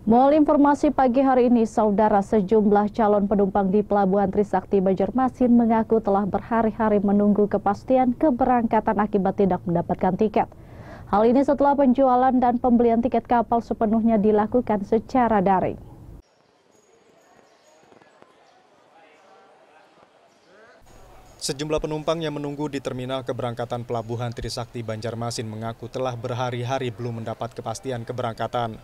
Mall informasi pagi hari ini, saudara, sejumlah calon penumpang di Pelabuhan Trisakti Banjarmasin mengaku telah berhari-hari menunggu kepastian keberangkatan akibat tidak mendapatkan tiket. Hal ini setelah penjualan dan pembelian tiket kapal sepenuhnya dilakukan secara daring. Sejumlah penumpang yang menunggu di terminal keberangkatan Pelabuhan Trisakti Banjarmasin mengaku telah berhari-hari belum mendapat kepastian keberangkatan.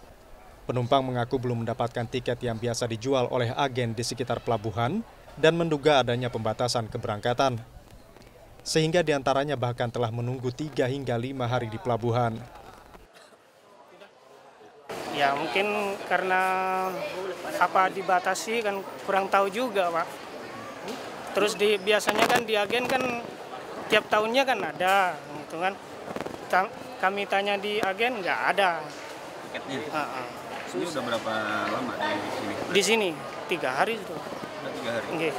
Penumpang mengaku belum mendapatkan tiket yang biasa dijual oleh agen di sekitar pelabuhan dan menduga adanya pembatasan keberangkatan. Sehingga diantaranya bahkan telah menunggu 3 hingga 5 hari di pelabuhan. Ya mungkin karena dibatasi kan kurang tahu juga, Pak. Terus biasanya kan di agen kan tiap tahunnya kan ada, gitu kan. Kami tanya di agen nggak ada. Tiketnya? Ini udah berapa lama di sini? Di sini 3 hari itu. Udah 3 hari? Okay.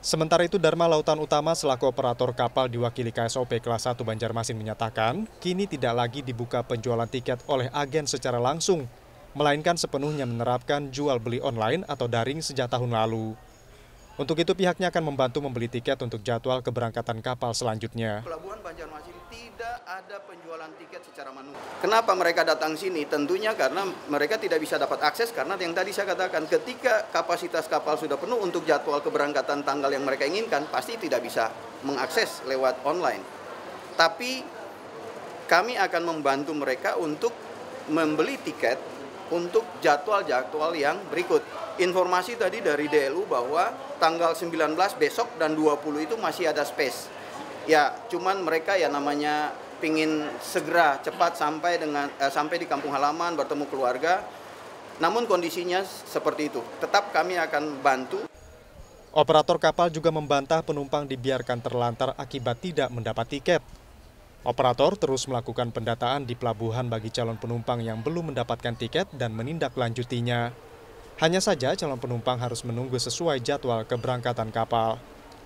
Sementara itu, Dharma Lautan Utama selaku operator kapal diwakili KSOP kelas 1 Banjarmasin menyatakan, kini tidak lagi dibuka penjualan tiket oleh agen secara langsung, melainkan sepenuhnya menerapkan jual beli online atau daring sejak tahun lalu. Untuk itu pihaknya akan membantu membeli tiket untuk jadwal keberangkatan kapal selanjutnya. Pelabuhan Banjarmasin tidak ada penjualan tiket secara manual. Kenapa mereka datang sini? Tentunya karena mereka tidak bisa dapat akses karena yang tadi saya katakan ketika kapasitas kapal sudah penuh untuk jadwal keberangkatan tanggal yang mereka inginkan pasti tidak bisa mengakses lewat online. Tapi kami akan membantu mereka untuk membeli tiket untuk jadwal-jadwal yang berikut. Informasi tadi dari DLU bahwa tanggal 19 besok dan 20 itu masih ada space. Ya, cuman mereka ya namanya pingin segera cepat sampai di kampung halaman bertemu keluarga. Namun kondisinya seperti itu. Tetap kami akan bantu. Operator kapal juga membantah penumpang dibiarkan terlantar akibat tidak mendapat tiket. Operator terus melakukan pendataan di pelabuhan bagi calon penumpang yang belum mendapatkan tiket dan menindaklanjutinya. Hanya saja calon penumpang harus menunggu sesuai jadwal keberangkatan kapal.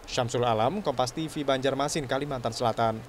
Syamsul Alam, Kompas TV, Banjarmasin, Kalimantan Selatan.